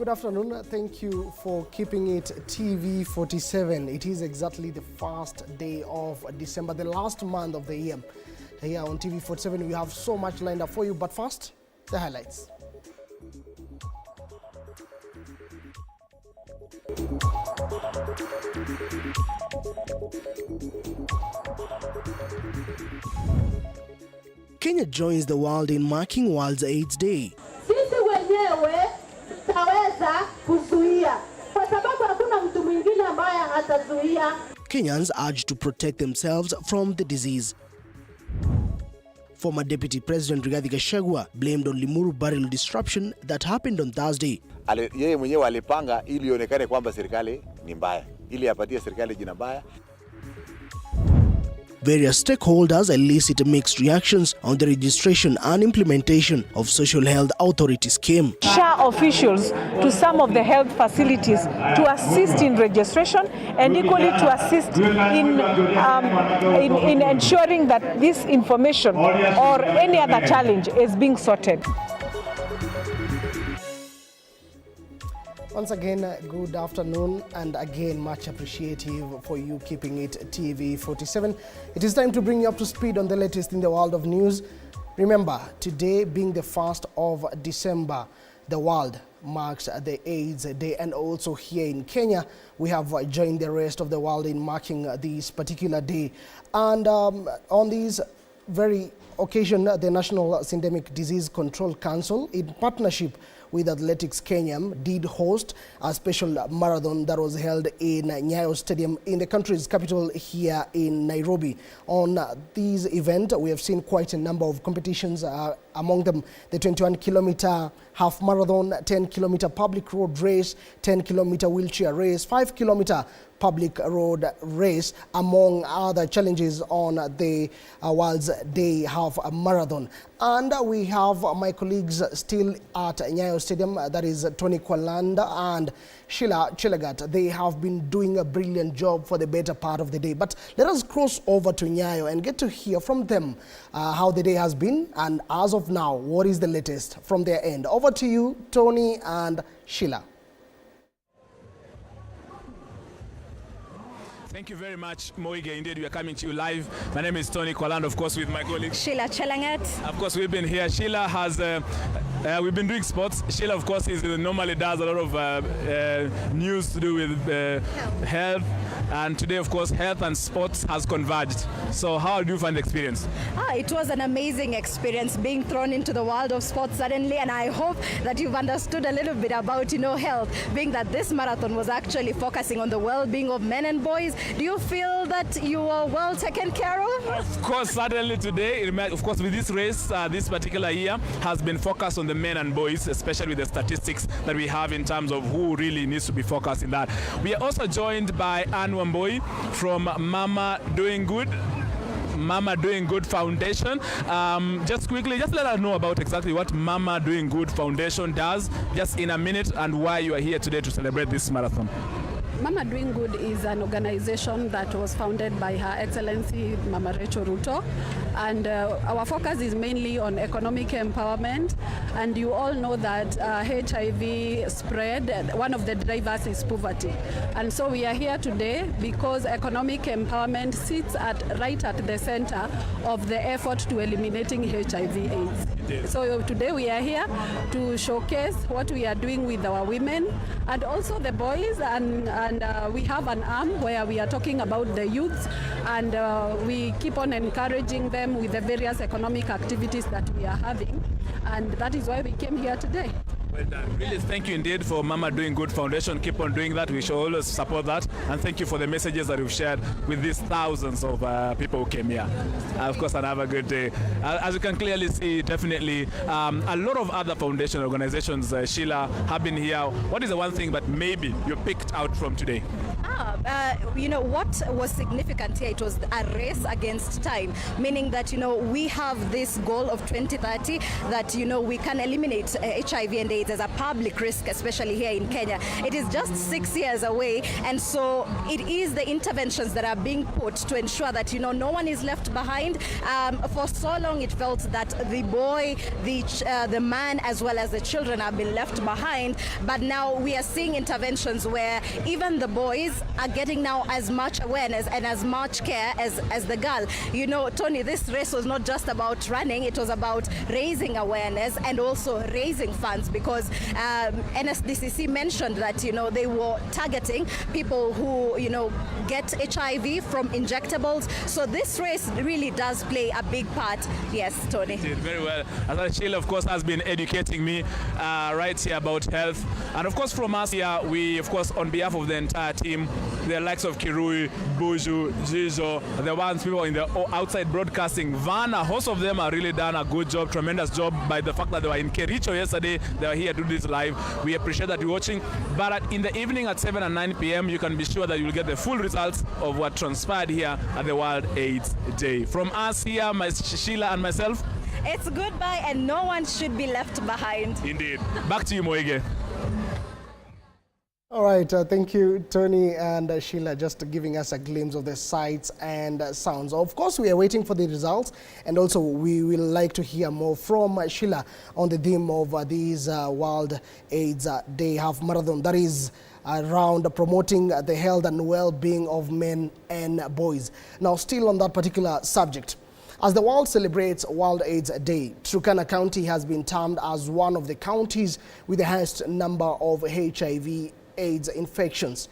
Good afternoon. Thank you for keeping it TV47. It is exactly the first day of December, the last month of the year. Here on TV47, we have so much lined up for you. But first, the highlights. Kenya joins the world in marking World AIDS Day. Sisi wenyewe tutaweza kuzuia kwa sababu hakuna mtu mwingine ambaye atazuia. Kenyans urged to protect themselves from the disease. Former Deputy President Rigathi Gachagua blamed on Limuru burial disruption that happened on Thursday. Yeye mwenyewe alipanga ili ionekane kwamba serikali ni mbaya, ili apatie serikali jina baya. Various stakeholders elicit mixed reactions on the registration and implementation of Social Health Authority scheme. SHA officials to some of the health facilities to assist in registration and equally to assist in ensuring that this information or any other challenge is being sorted. Once again, good afternoon, and again, much appreciative for you keeping it TV47. It is time to bring you up to speed on the latest in the world of news. Remember, today being the 1st of December, the world marks the AIDS Day, and also here in Kenya, we have joined the rest of the world in marking this particular day. And on this very occasion, the National Syndemic Disease Control Council, in partnership with Athletics Kenya, did host a special marathon that was held in Nyayo Stadium in the country's capital here in Nairobi. On this event, we have seen quite a number of competitions, among them the 21-kilometer half marathon, 10-kilometer public road race, 10-kilometer wheelchair race, 5-kilometer public road race, among other challenges on the World's Day half marathon. And we have my colleagues still at Nyayo Stadium, that is Tony Kwalanda and Sheila Chelagat. They have been doing a brilliant job for the better part of the day. But let us cross over to Nyayo and get to hear from them how the day has been, and as of now, what is the latest from their end. Over to you, Tony and Sheila. Thank you very much, Moige. Indeed, we are coming to you live. My name is Tony Kwalanda, of course, with my colleague Sheila Chelangat. Of course, we've been here. Sheila has, we've been doing sports. Sheila, of course, normally does a lot of news to do with health. And today, of course, health and sports has converged. So how do you find the experience? It was an amazing experience being thrown into the world of sports suddenly, and I hope that you've understood a little bit about, health, being that this marathon was actually focusing on the well-being of men and boys. Do you feel that you were well taken care of? Of course, certainly today, of course, with this race, this particular year has been focused on the men and boys, especially with the statistics that we have in terms of who really needs to be focused in that. We are also joined by Anne Wamboi from Mama Doing Good Foundation. Just quickly, just let us know about exactly what Mama Doing Good Foundation does, just in a minute, and why you are here today to celebrate this marathon. Mama Doing Good is an organization that was founded by Her Excellency Mama Rachel Ruto, and our focus is mainly on economic empowerment. And you all know that HIV spread, one of the drivers is poverty. And so we are here today because economic empowerment sits right at the center of the effort to eliminating HIV/AIDS. So today we are here to showcase what we are doing with our women and also the boys, and we have an arm where we are talking about the youths, and we keep on encouraging them with the various economic activities that we are having, and that is why we came here today. Well done. Really, thank you indeed for Mama Doing Good Foundation. Keep on doing that. We should always support that. And thank you for the messages that you've shared with these thousands of people who came here. Of course, and have a good day. As you can clearly see, definitely, a lot of other foundation organizations, Sheila, have been here. What is the one thing that maybe you picked out from today? You know, what was significant here, it was a race against time, meaning that, you know, we have this goal of 2030 that, you know, we can eliminate HIV and AIDS as a public risk, especially here in Kenya. It is just 6 years away, and so it is the interventions that are being put to ensure that, you know, no one is left behind. For so long it felt that the boy, the man, as well as the children have been left behind, but now we are seeing interventions where even the boys are getting now as much awareness and as much care as the girl. You know, Tony, this race was not just about running, it was about raising awareness and also raising funds, because NSDCC mentioned that, you know, they were targeting people who, you know, get HIV from injectables. So this race really does play a big part. Yes, Tony. Did very well. As Sheila, of course, has been educating me right here about health. And of course, from us here, we, of course, on behalf of the entire team, the likes of Kirui, Buju, Jijo, the ones people in the outside broadcasting, Vanna, host of them are really done a good job, tremendous job by the fact that they were in Kericho yesterday. They were here to do this live. We appreciate that you're watching. But in the evening at 7 and 9 p.m., you can be sure that you'll get the full results of what transpired here at the World AIDS Day. From us here, Sheila and myself, it's goodbye, and no one should be left behind. Indeed. Back to you, Moige. All right, thank you, Tony and Sheila, just giving us a glimpse of the sights and sounds. Of course, we are waiting for the results, and also we will like to hear more from Sheila on the theme of this World AIDS Day Half Marathon, that is around promoting the health and well-being of men and boys. Now, still on that particular subject, as the world celebrates World AIDS Day, Turkana County has been termed as one of the counties with the highest number of HIV/AIDS infections,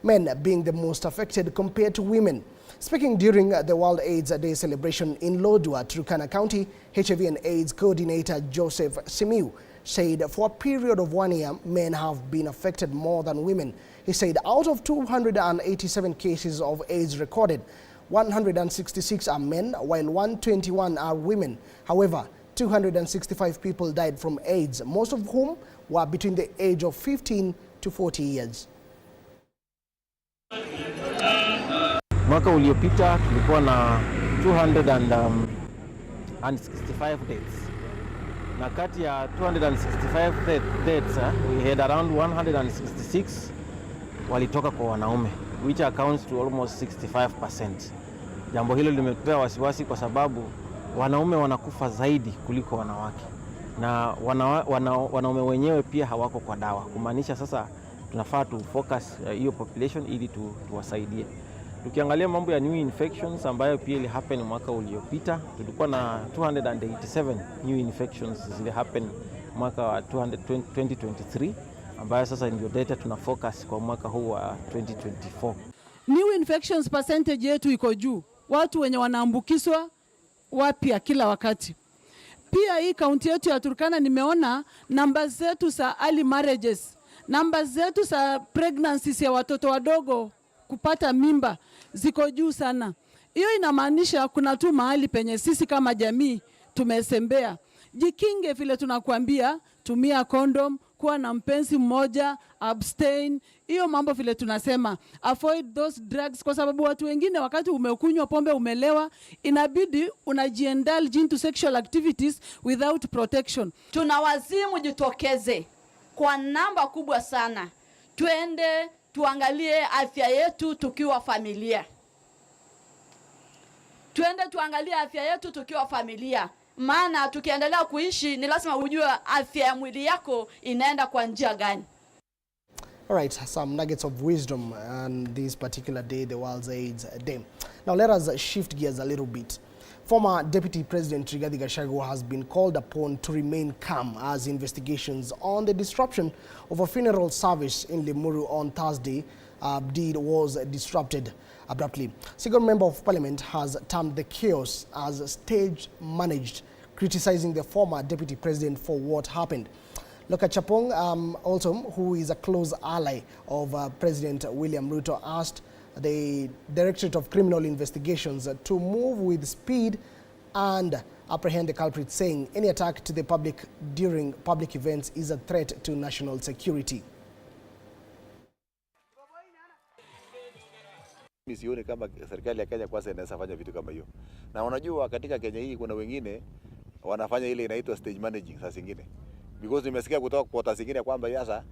men being the most affected compared to women. Speaking during the World AIDS Day celebration in Lodwar, Turkana County, HIV and AIDS coordinator Joseph Simiu said for a period of 1 year, men have been affected more than women. He said out of 287 cases of AIDS recorded, 166 are men, while 121 are women. However, 265 people died from AIDS, most of whom were between the age of 15 to 40 years. Mwaka uliopita tulikuwa na 265 deaths. Na kati ya 265 deaths, we had around 166 walitoka kwa wanaume, which accounts to almost 65%. Jambo hilo limetupea wasiwasi kwa sababu wanaume wanakufa zaidi kuliko wanawake. Na wanaume wenyewe pia hawako kwa dawa. Kumaanisha sasa tunafaa tu focus hiyo population ili tuwasaidie. Tukiangalia mambo ya new infections ambayo pia ili happen mwaka uliopita, tulikuwa na 287 new infections zile happen mwaka wa 2023, ambayo sasa ndio data tuna focus kwa mwaka huu wa 2024. New infections percentage yetu iko juu. Watu wenye wanaambukizwa wapya kila wakati. Pia hii kaunti yetu ya Turkana nimeona namba zetu za early marriages, namba zetu za pregnancies ya watoto wadogo kupata mimba ziko juu sana. Hiyo inamaanisha kuna tu mahali penye sisi kama jamii tumesembea. Jikinge vile tunakuambia, tumia condom, kuwa na mpenzi mmoja, abstain. Hiyo mambo vile tunasema, avoid those drugs, kwa sababu watu wengine wakati umekunywa pombe umelewa, inabidi unajiindulge into sexual activities without protection. Tunawazimu jitokeze kwa namba kubwa sana. Tuende tuangalie afya yetu tukiwa familia. Tuende tuangalie afya yetu tukiwa familia. Maana tukiendelea kuishi ni lazima ujue afya ya mwili yako inaenda kwa njia gani. All right, some nuggets of wisdom on this particular day, the World AIDS Day. Now let us shift gears a little bit. Former Deputy President Rigathi Gachagua has been called upon to remain calm as investigations on the disruption of a funeral service in Limuru on Thursday was disrupted abruptly. Second Member of Parliament has termed the chaos as stage managed, criticizing the former Deputy President for what happened. Loka Chapong, also, who is a close ally of President William Ruto, asked the Directorate of Criminal Investigations to move with speed and apprehend the culprit, saying any attack to the public during public events is a threat to national security. Mimi sioni kama serikali ya Kenya kwanza inaweza fanya vitu kama hiyo. Na unajua katika Kenya hii kuna wengine wanafanya ile inaitwa stage managing saa zingine. Because nimesikia kutoka kwa watu zingine kwamba sasa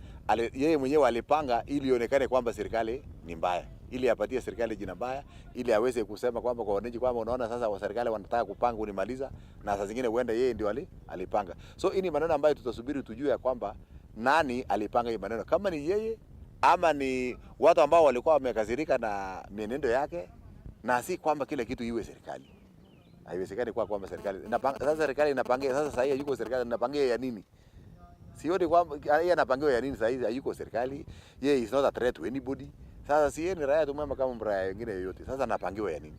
yeye mwenyewe alipanga ili ionekane kwamba serikali ni mbaya, ili apatie serikali jina mbaya, ili aweze kusema kwamba kwa wananchi kwamba unaona sasa wa serikali wanataka kupanga unimaliza, na saa zingine huenda yeye ndio alipanga. So hii ni maneno ambayo tutasubiri tujue ya kwamba nani alipanga hii maneno, kama ni yeye ama ni watu ambao walikuwa wamekasirika na mienendo yake, na si kwamba kila kitu iwe serikali. Haiwezekani kwamba serikali inapanga. Sasa serikali inapangia, sasa sasa hivi yuko serikali inapangia ya nini? Sioni kwamba yeye anapangiwa ya nini sasa hivi, hayuko serikali. Yeye is not a threat to anybody. Sasa si yeye ni raia tu mwema kama raia wengine yoyote. Sasa anapangiwa ya nini?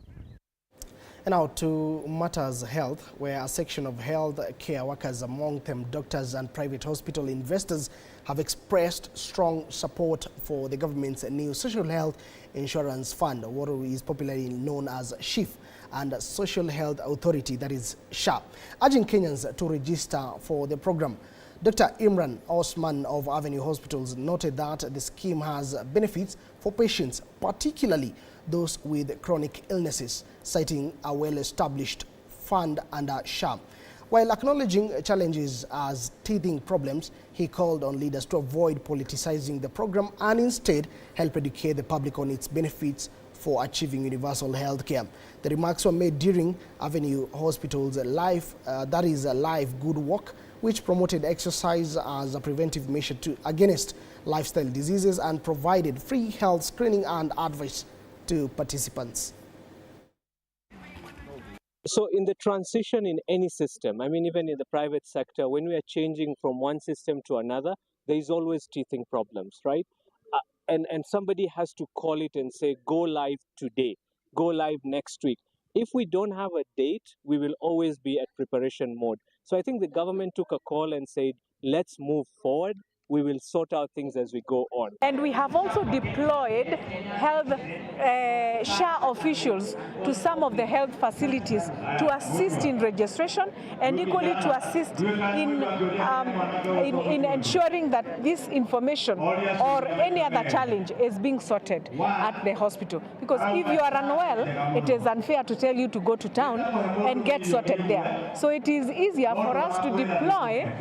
And now to matters health, where a section of health care workers, among them doctors and private hospital investors, have expressed strong support for the government's new social health insurance fund, what is popularly known as SHIF, and Social Health Authority, that is SHA, urging Kenyans to register for the program. Dr. Imran Osman of Avenue Hospitals noted that the scheme has benefits for patients, particularly those with chronic illnesses, citing a well-established fund under SHA. While acknowledging challenges as teething problems, he called on leaders to avoid politicizing the program and instead help educate the public on its benefits for achieving universal health care. The remarks were made during Avenue Hospital's live good walk, which promoted exercise as a preventive measure against lifestyle diseases and provided free health screening and advice to participants. So in the transition in any system, I mean even in the private sector, when we are changing from one system to another, there is always teething problems, right? And somebody has to call it and say, go live today, go live next week. If we don't have a date, we will always be at preparation mode. So I think the government took a call and said, let's move forward. We will sort out things as we go on. And we have also deployed health SHA officials to some of the health facilities to assist in registration and equally to assist in ensuring that this information or any other challenge is being sorted at the hospital. Because if you are unwell, it is unfair to tell you to go to town and get sorted there. So it is easier for us to deploy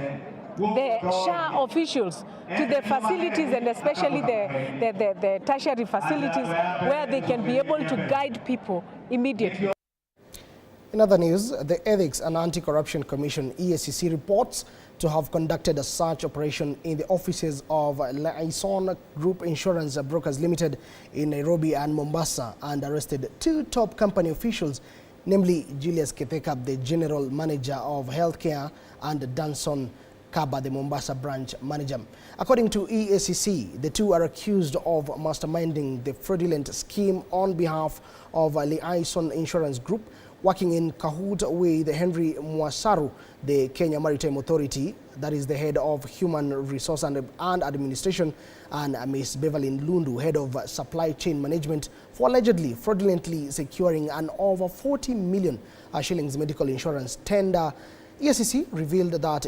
the SHA officials to the facilities and especially the tertiary facilities where they can be able to guide people immediately. In other news, the Ethics and Anti-Corruption Commission EACC reports to have conducted a search operation in the offices of Liaison Group Insurance Brokers Limited in Nairobi and Mombasa and arrested 2 top company officials, namely Julius Kitheka, the General Manager of Healthcare, and Danson Kaba, the Mombasa branch manager. According to EACC, the 2 are accused of masterminding the fraudulent scheme on behalf of Liaison Insurance Group, working in cahoot with Henry Mwasaru, the Kenya Maritime Authority, that is the head of Human Resource and Administration, and Ms. Beverly Lundu, head of Supply Chain Management, for allegedly fraudulently securing an over 40 million shillings medical insurance tender. EACC revealed that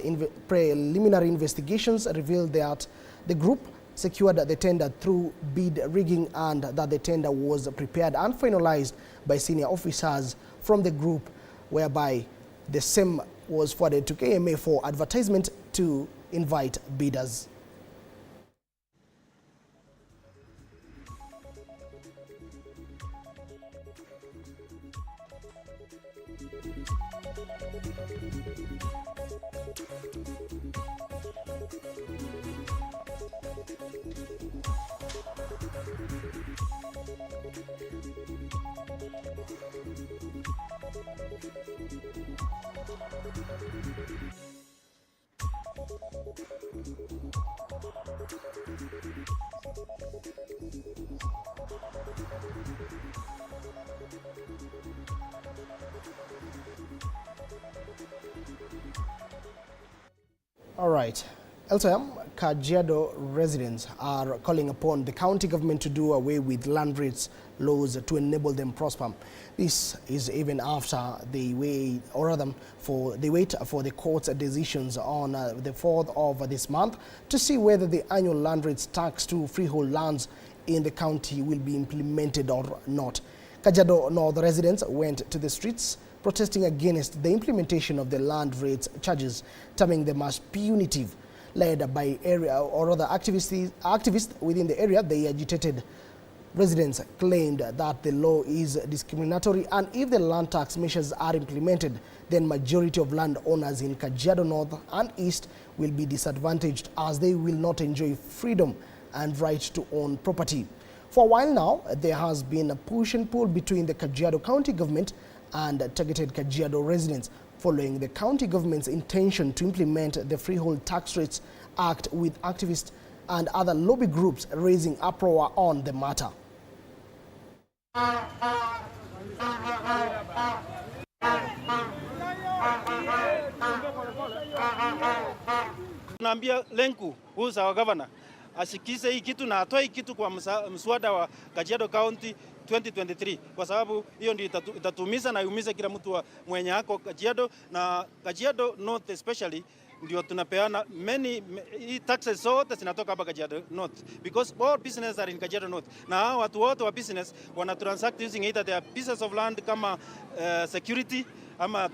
preliminary investigations revealed that the group secured the tender through bid rigging and that the tender was prepared and finalized by senior officers from the group, whereby the same was forwarded to KMA for advertisement to invite bidders. All right. Elsewhere, Kajiado residents are calling upon the county government to do away with land rates laws to enable them prosper. This is even after they wait for the court's decisions on the 4th of this month to see whether the annual land rates tax to freehold lands in the county will be implemented or not. Kajiado North residents went to the streets protesting against the implementation of the land rates charges, terming them as punitive. Led by area or other activists within the area, the agitated residents claimed that the law is discriminatory, and if the land tax measures are implemented, then majority of landowners in Kajiado North and East will be disadvantaged, as they will not enjoy freedom and right to own property. For a while now, there has been a push and pull between the Kajiado County government and targeted Kajiado residents, following the county government's intention to implement the Freehold Tax Rates Act, with activists and other lobby groups raising uproar on the matter. Tunaambia Lenku, who is our governor, asikize hii kitu na atoe kitu kwa mswada wa Kajiado County 2023, kwa sababu hiyo ndio itatumiza na iumize kila mtu mwenye hako Kajiado, na Kajiado North especially ndio tunapeana many taxes zote zinatoka hapa Kajiado North, because all business are in Kajiado North, na watu wote wa business wana transact using either their pieces of land kama security ama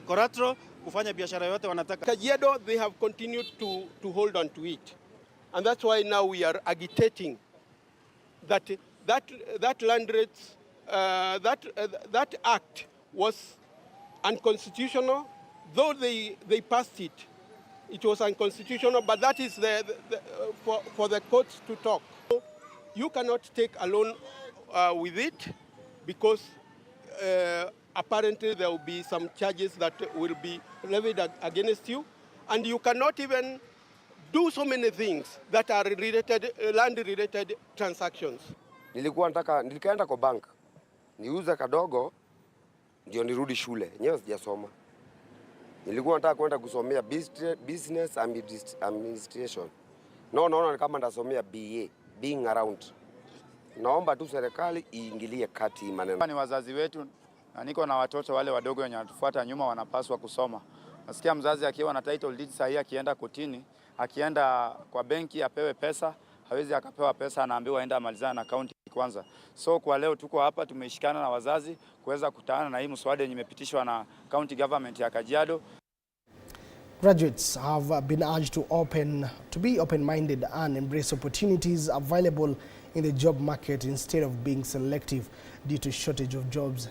collateral kufanya biashara yote wanataka. Kajiado, they have continued to hold on to it, and that's why now we are agitating that land rates, that act was unconstitutional. Though they passed it, it was unconstitutional, but that is for the courts to talk. You cannot take a loan with it, because apparently there will be some charges that will be levied against you, and you cannot even do so many things that are land-related transactions. Nilikaenda kwa bank niuze kadogo ndio nirudi shule. Nyewe sijasoma. Nilikuwa nataka kwenda kusomea business administration. Naona kama ndasomea BA, being around. Naomba tu serikali iingilie kati maneno. Ni wazazi wetu, na niko na watoto wale wadogo wenye wanatufuata nyuma, wanapaswa kusoma. Nasikia mzazi akiwa na title deed sahihi, akienda kotini, akienda kwa benki apewe pesa, hawezi akapewa pesa, anaambiwa aenda amalizana na county kwanza. So kwa leo tuko hapa tumeshikana na wazazi kuweza kutana na hii mswada yenye imepitishwa na county government ya Kajiado. Graduates have been urged to be open-minded and embrace opportunities available in the job market instead of being selective due to shortage of jobs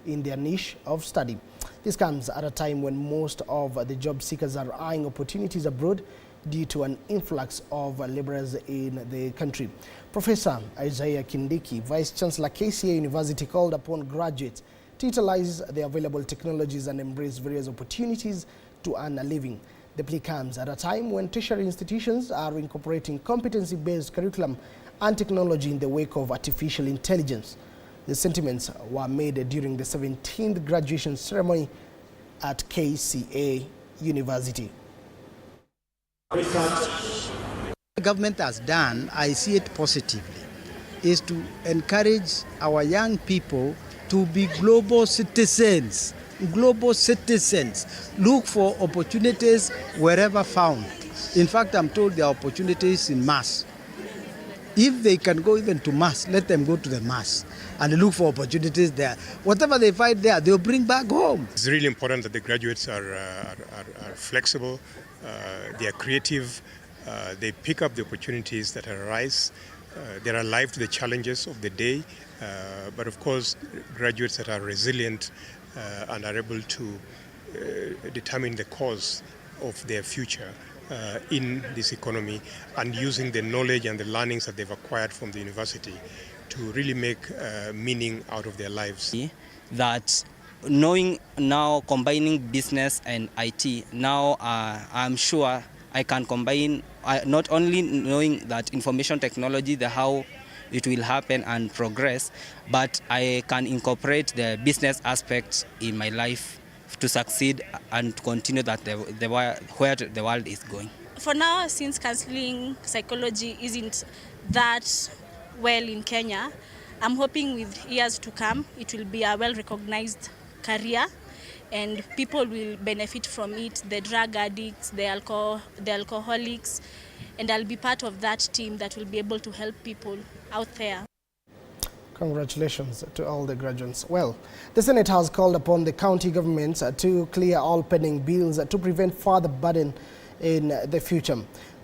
in their niche of study. This comes at a time when most of the job seekers are eyeing opportunities abroad due to an influx of laborers in the country. Professor Isaiah Kindiki, Vice Chancellor KCA University, called upon graduates to utilize the available technologies and embrace various opportunities to earn a living. The plea comes at a time when tertiary institutions are incorporating competency-based curriculum and technology in the wake of artificial intelligence. The sentiments were made during the 17th graduation ceremony at KCA University. The government has done, I see it positively, is to encourage our young people to be global citizens. Global citizens. Look for opportunities wherever found. In fact, I'm told there are opportunities in Mars. If they can go even to Mars, let them go to the Mars and look for opportunities there. Whatever they find there, they'll bring back home. It's really important that the graduates are flexible, they are creative, they pick up the opportunities that arise, they're alive to the challenges of the day, but of course, graduates that are resilient and are able to determine the course of their future in this economy, and using the knowledge and the learnings that they've acquired from the university to really make meaning out of their lives. That knowing now, combining business and IT, now I'm sure I can combine, not only knowing that information technology, the how it will happen and progress, but I can incorporate the business aspects in my life to succeed and to continue that where the world is going. For now, since counseling psychology isn't that well in Kenya, I'm hoping with years to come it will be a well-recognized career and people will benefit from it, the drug addicts, the alcoholics, and I'll be part of that team that will be able to help people out there. Congratulations to all the graduates. Well, the Senate has called upon the county governments to clear all pending bills to prevent further burden in the future.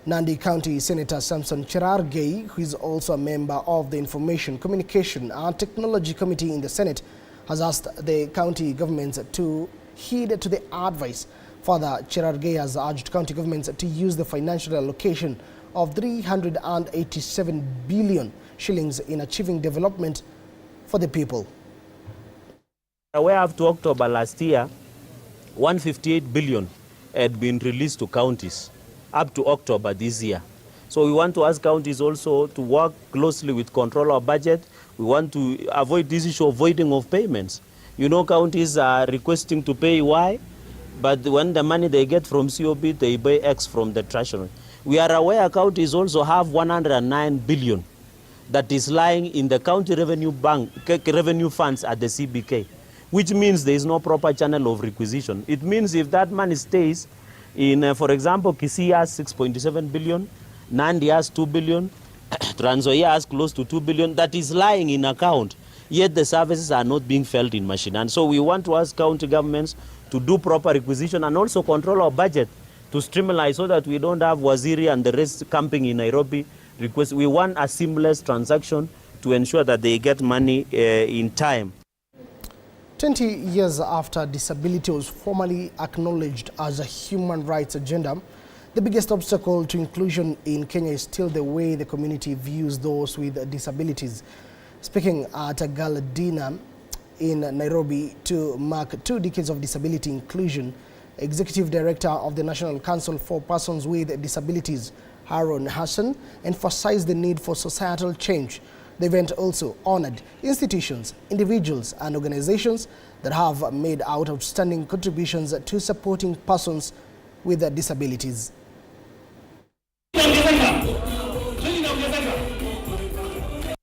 Nandi County Senator Samson Cherargei, who is also a member of the Information, Communication and Technology Committee in the Senate, has asked the county governments to heed to the advice. Further, Cherargei has urged county governments to use the financial allocation of 387 billion shillings in achieving development for the people. Where up to October last year, 158 billion had been released to counties up to October this year. So we want to ask counties also to work closely with control of budget. We want to avoid this issue of voiding of payments. You know, counties are requesting to pay Y, but when the money they get from COB, they pay X from the treasury. We are aware counties also have 109 billion that is lying in the county revenue funds at the CBK, which means there is no proper channel of requisition. It means if that money stays in, for example, Kisii has 6.7 billion, Nandi has 2 billion, Trans Nzoia has close to 2 billion, that is lying in account, yet the services are not being felt in Machine. And so we want to ask county governments to do proper requisition and also control our budget to streamline so that we don't have Waziri and the rest camping in Nairobi. We want a seamless transaction to ensure that they get money in time. 20 years after disability was formally acknowledged as a human rights agenda, the biggest obstacle to inclusion in Kenya is still the way the community views those with disabilities. Speaking at a gala dinner in Nairobi to mark 2 decades of disability inclusion, Executive Director of the National Council for Persons with Disabilities, Harun Hassan, emphasized the need for societal change. The event also honored institutions, individuals and organizations that have made outstanding contributions to supporting persons with disabilities.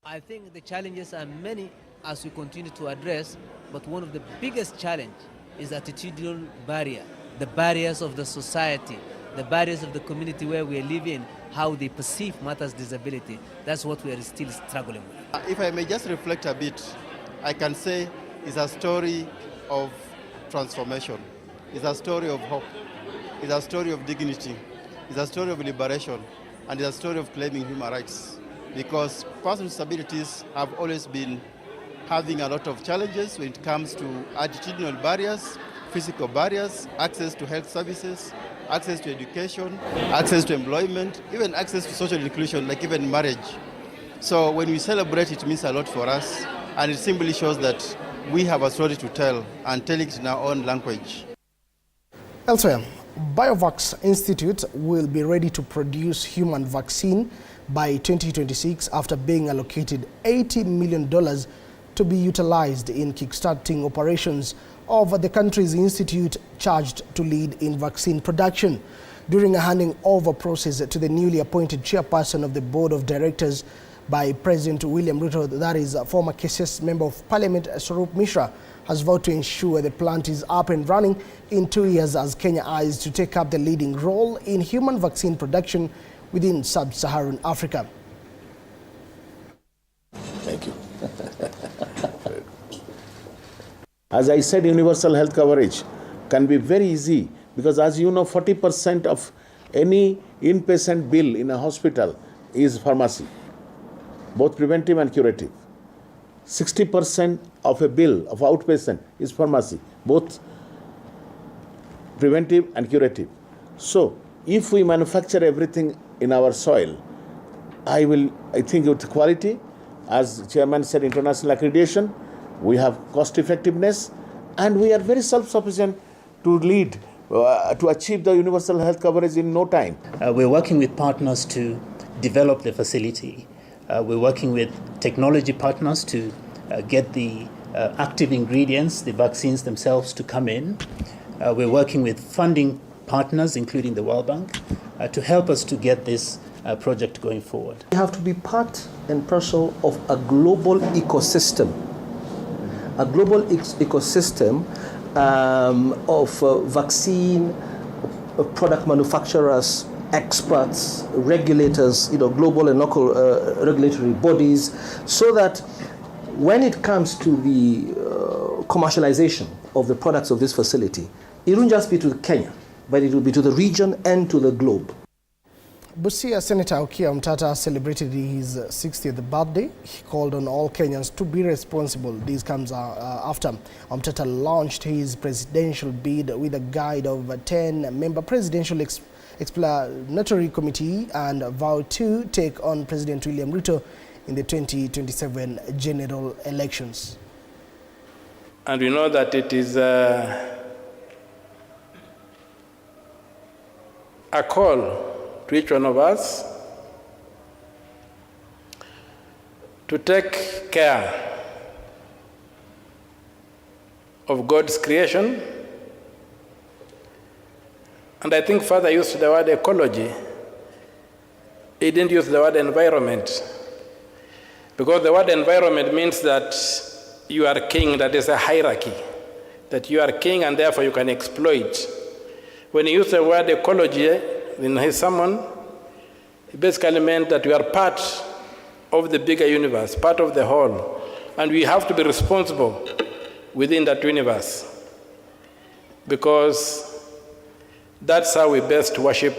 I think the challenges are many as we continue to address, but one of the biggest challenge is attitudinal barrier, the barriers of the society, the barriers of the community where we are living, how they perceive matters disability. That's what we are still struggling with. If I may just reflect a bit, I can say it's a story of transformation. It's a story of hope. It's a story of dignity. It's a story of liberation. And it's a story of claiming human rights. Because persons with disabilities have always been having a lot of challenges when it comes to attitudinal barriers, physical barriers, access to health services, access to education, access to employment, even access to social inclusion, like even marriage. So when we celebrate, it means a lot for us, and it simply shows that we have a story to tell, and tell it in our own language. Elsewhere, Biovax Institute will be ready to produce human vaccine by 2026 after being allocated $80 million to be utilized in kickstarting operations of the country's institute charged to lead in vaccine production. During a handing over process to the newly appointed chairperson of the board of directors by President William Ruto, that is former KCS Member of Parliament Swarup Mishra, has vowed to ensure the plant is up and running in 2 years as Kenya eyes to take up the leading role in human vaccine production within sub-Saharan Africa. Thank you. As I said, universal health coverage can be very easy because, as you know, 40% of any inpatient bill in a hospital is pharmacy, both preventive and curative. 60% of a bill of outpatient is pharmacy, both preventive and curative. So, if we manufacture everything in our soil, I think with quality, as Chairman said, international accreditation, we have cost effectiveness, and we are very self-sufficient to lead, to achieve the universal health coverage in no time. We're working with partners to develop the facility. We're working with technology partners to get the active ingredients, the vaccines themselves, to come in. We're working with funding partners, including the World Bank, to help us to get this project going forward. We have to be part and parcel of a global ecosystem. A global ecosystem of vaccine product manufacturers experts, regulators, global and local regulatory bodies, so that when it comes to the commercialization of the products of this facility, it won't just be to Kenya, but it will be to the region and to the globe. Busia Senator Omtatah celebrated his 60th birthday. He called on all Kenyans to be responsible. This comes after Omtatah launched his presidential bid with a guide of a 10-member presidential explanatory committee and vowed to take on President William Ruto in the 2027 general elections. And we know that it is a call to each one of us to take care of God's creation. And I think Father used the word ecology. He didn't use the word environment, because the word environment means that you are king, that is a hierarchy, that you are king and therefore you can exploit. When he used the word ecology in his sermon, he basically meant that we are part of the bigger universe, part of the whole, and we have to be responsible within that universe, because that's how we best worship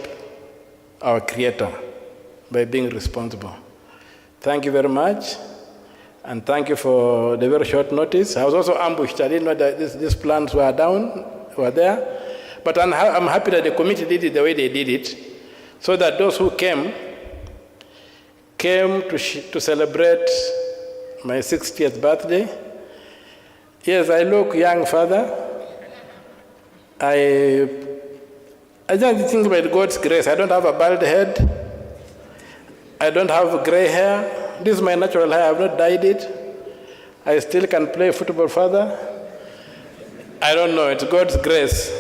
our Creator, by being responsible. Thank you very much, and thank you for the very short notice. I was also ambushed. I didn't know that these plans were there. But I'm happy that the committee did it the way they did it, so that those who came to celebrate my 60th birthday. Yes, I look young, Father. I just think by God's grace, I don't have a bald head. I don't have gray hair. This is my natural hair. I have not dyed it. I still can play football, Father. I don't know. It's God's grace.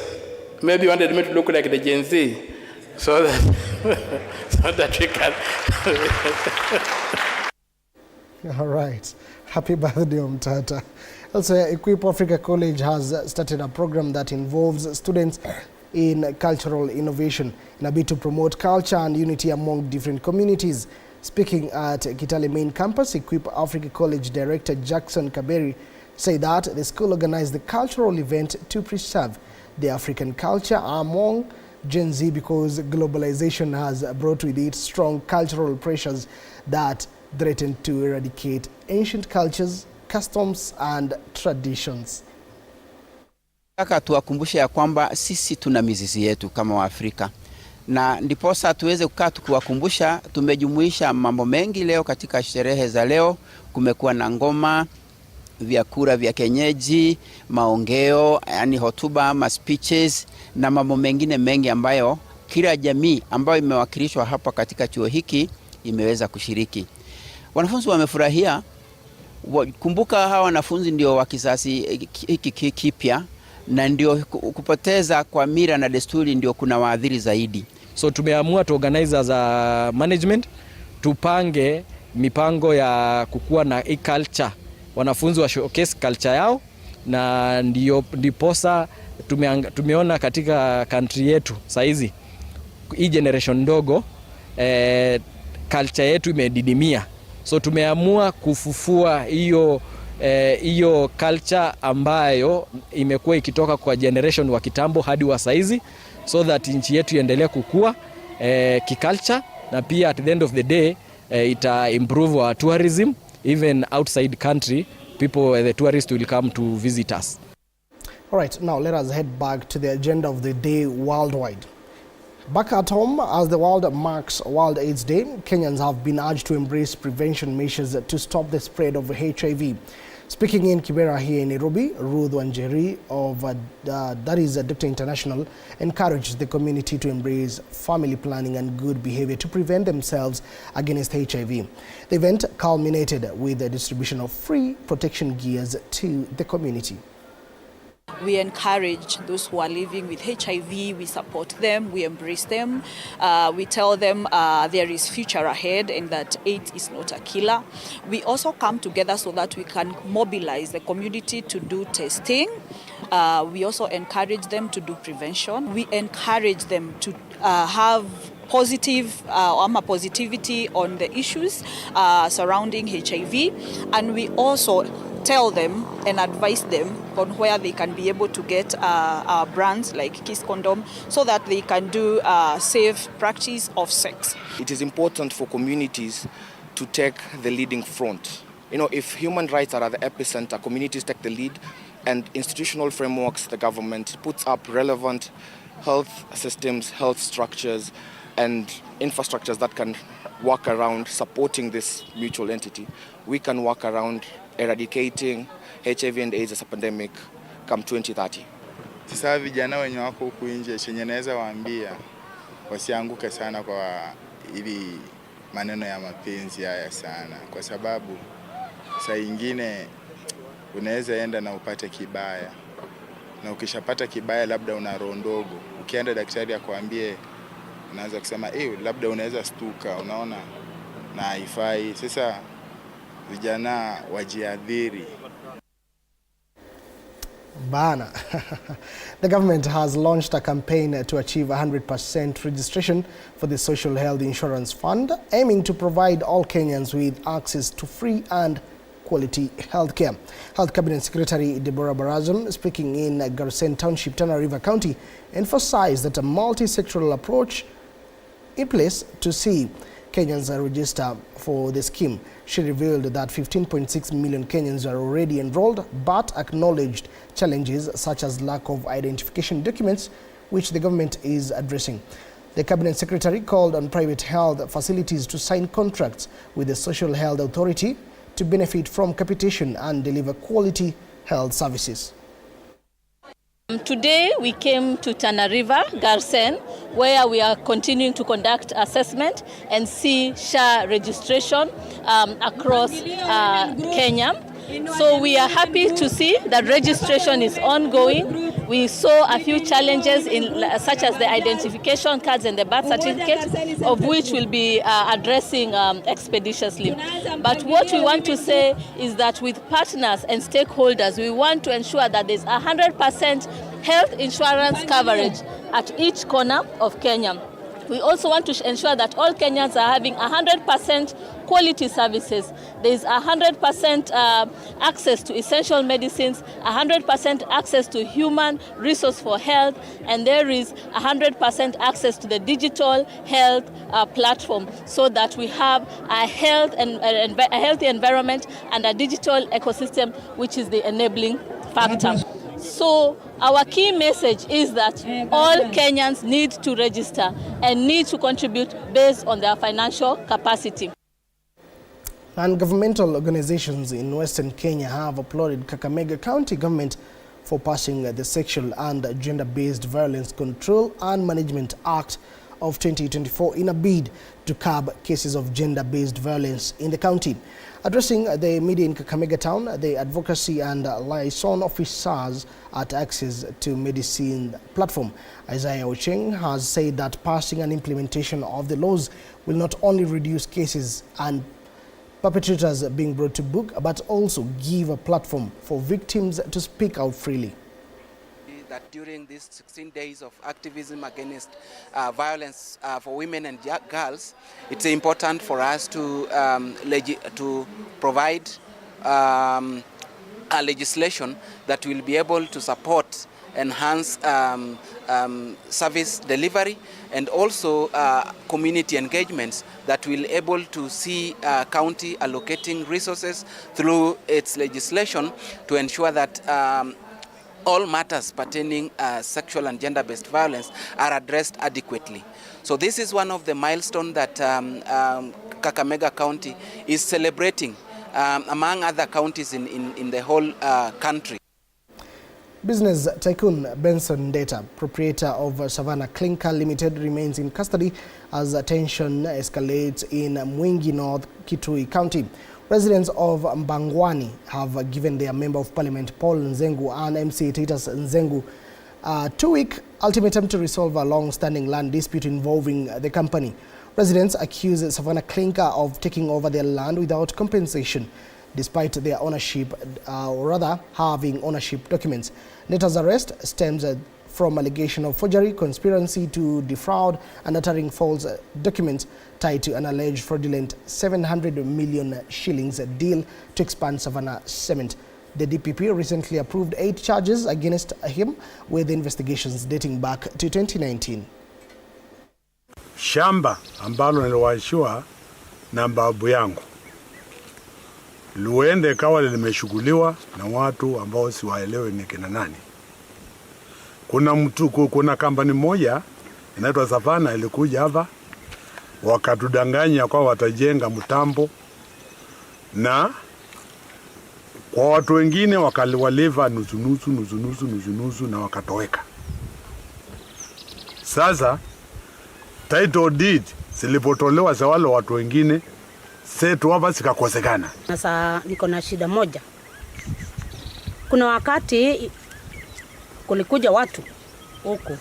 Maybe you wanted me to look like the Gen Z, so that we can. All right. Happy birthday, Omtatah. Also, Equip Africa College has started a program that involves students in cultural innovation in a bid to promote culture and unity among different communities. Speaking at Kitale Main Campus, Equip Africa College Director Jackson Kaberi said that the school organized the cultural event to preserve the African culture among Gen Z, because globalization has brought with it strong cultural pressures that threaten to eradicate ancient cultures, customs and traditions. Nataka tuwakumbushe ya kwamba sisi tuna mizizi yetu kama Waafrika, na ndiposa tuweze kukaa tukiwakumbusha. Tumejumuisha mambo mengi leo katika sherehe za leo. Kumekuwa na ngoma, vyakula vya kienyeji, maongeo, yani hotuba ama speeches, na mambo mengine mengi ambayo kila jamii ambayo imewakilishwa hapa katika chuo hiki imeweza kushiriki. Wanafunzi wamefurahia. Kumbuka hawa wanafunzi ndio wa kizazi hiki kipya, na ndio kupoteza kwa mila na desturi ndio kuna waadhiri zaidi. So tumeamua to organize as a management, tupange mipango ya kukua na culture, wanafunzi wa showcase culture yao, na ndiposa tumeona katika country yetu saizi hii generation ndogo culture yetu imedidimia. So tumeamua kufufua hiyo culture ambayo imekuwa ikitoka kwa generation wa kitambo hadi wa saizi, so that nchi yetu iendelee kukua kiculture, na pia at the end of the day ita improve our tourism even outside country. People, the tourists will come to visit us. All right, now let us head back to the agenda of the day worldwide. Back at home, as the world marks World AIDS Day, Kenyans have been urged to embrace prevention measures to stop the spread of HIV. Speaking in Kibera here in Nairobi, Ruth Wanjeri of that is Dr. International encouraged the community to embrace family planning and good behavior to prevent themselves against HIV. The event culminated with the distribution of free protection gears to the community. We encourage those who are living with HIV, we support them, we embrace them, we tell them there is future ahead and that AIDS is not a killer. We also come together so that we can mobilize the community to do testing. We also encourage them to do prevention. We encourage them to have positive positivity on the issues surrounding HIV, and we also tell them and advise them on where they can be able to get brands like Kiss Condom so that they can do safe practice of sex. It is important for communities to take the leading front. You know, if human rights are at the epicenter, communities take the lead, and institutional frameworks, the government puts up relevant health systems, health structures, and infrastructures that can work around supporting this mutual entity. We can work around eradicating HIV and AIDS as a pandemic come 2030. Sasa vijana wenye wako huku nje, chenye naweza waambia wasianguke sana kwa ili maneno ya mapenzi haya sana, kwa sababu saa ingine unaweza enda na upate kibaya, na ukishapata kibaya labda una roho ndogo, ukienda daktari akwambie, unaanza kusema labda unaweza stuka, unaona, na haifai. Sasa vijana wajiadhiri. Bana. The government has launched a campaign to achieve 100% registration for the Social Health Insurance Fund, aiming to provide all Kenyans with access to free and quality healthcare. Health Cabinet Secretary Deborah Barazam, speaking in Garsen Township, Tana River County, emphasized that a multi-sectoral approach in place to see Kenyans register for the scheme. She revealed that 15.6 million Kenyans are already enrolled, but acknowledged challenges such as lack of identification documents, which the government is addressing. The Cabinet Secretary called on private health facilities to sign contracts with the Social Health Authority to benefit from capitation and deliver quality health services. Today we came to Tana River, Garsen, where we are continuing to conduct assessment and see SHA registration across Kenya. So we are happy to see that registration is ongoing. We saw a few challenges such as the identification cards and the birth certificate, of which we'll be addressing expeditiously. But what we want to say is that with partners and stakeholders, we want to ensure that there's 100% health insurance coverage at each corner of Kenya. We also want to ensure that all Kenyans are having 100% quality services. There is 100% access to essential medicines, 100% access to human resource for health, and there is 100% access to the digital health platform, so that we have a healthy environment and a digital ecosystem, which is the enabling factor. So our key message is that all Kenyans need to register and need to contribute based on their financial capacity. And governmental organizations in Western Kenya have applauded Kakamega County government for passing the Sexual and Gender-Based Violence Control and Management Act of 2024 in a bid to curb cases of gender-based violence in the county. Addressing the media in Kakamega town, the advocacy and liaison officers at Access to Medicine platform, Isaiah Ocheng, has said that passing and implementation of the laws will not only reduce cases and perpetrators being brought to book, but also give a platform for victims to speak out freely. That during these 16 days of activism against violence for women and girls, it's important for us to provide a legislation that will be able to support, enhance service delivery, and also community engagements that will able to see county allocating resources through its legislation to ensure that all matters pertaining sexual and gender-based violence are addressed adequately. So this is one of the milestones that Kakamega County is celebrating among other counties in the whole country. Business tycoon Benson Data, proprietor of Savannah Clinker Limited, remains in custody as tension escalates in Mwingi North, Kitui County. Residents of Mbangwani have given their Member of Parliament Paul Nzengu and MCA Titus Nzengu a 2-week ultimatum to resolve a long-standing land dispute involving the company. Residents accuse Savannah Clinker of taking over their land without compensation, despite their ownership, or rather having ownership documents. Data's arrest stems from allegation of forgery, conspiracy to defraud, and uttering false documents tied to an alleged fraudulent 700 million shillings deal to expand Savannah Cement. The DPP recently approved 8 charges against him, with investigations dating back to 2019. Shamba ambalo niliwaishiwa na babu yangu luende kawa limeshughuliwa na watu ambao siwaelewe ni kina nani. Kuna kampani moja inaitwa Savannah ilikuja hapa wakatudanganya kwa watajenga mtambo, na kwa watu wengine wakaliwaliva nusu na wakatoweka. Sasa title deed zilipotolewa za wale watu wengine, setu hapa sikakosekana. Sasa niko na shida moja. Kuna wakati kulikuja watu huku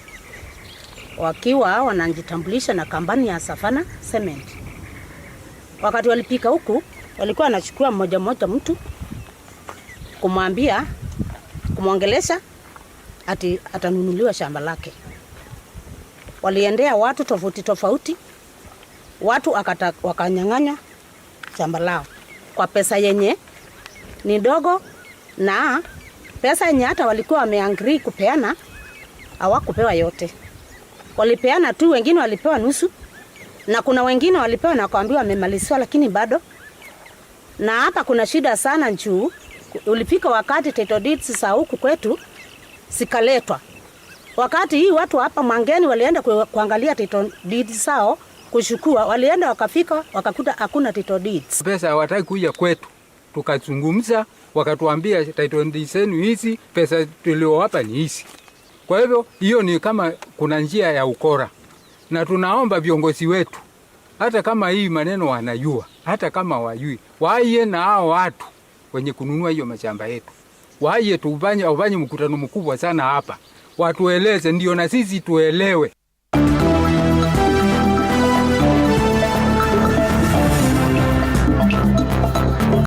wakiwa wanajitambulisha na kampani ya Savannah Cement. Wakati walipika huku, walikuwa wanachukua mmoja mtu kumwambia, kumwongelesha ati atanunuliwa shamba lake. Waliendea watu tofauti, watu wakanyang'anya shamba lao kwa pesa yenye ni dogo, na pesa yenye hata walikuwa wameagree kupeana hawakupewa yote. Walipeana tu, wengine walipewa nusu, na kuna wengine walipewa na kuambiwa wamemalizwa, lakini bado. Na hapa kuna shida sana juu ulifika wakati title deeds za huku kwetu sikaletwa. Wakati hii watu hapa Mangeni walienda kuangalia title deeds zao kushukua, walienda wakafika wakakuta hakuna title deeds. Pesa hawataka kuja kwetu. Tukazungumza, wakatuambia title deeds zenu hizi, pesa tuliowapa ni hizi. Kwa hivyo hiyo ni kama kuna njia ya ukora. Na tunaomba viongozi wetu, hata kama hii maneno wanajua, hata kama wajui, waje na hao watu wenye kununua hiyo mashamba yetu. Waje tufanye mkutano mkubwa sana hapa. Watueleze ndio na sisi tuelewe.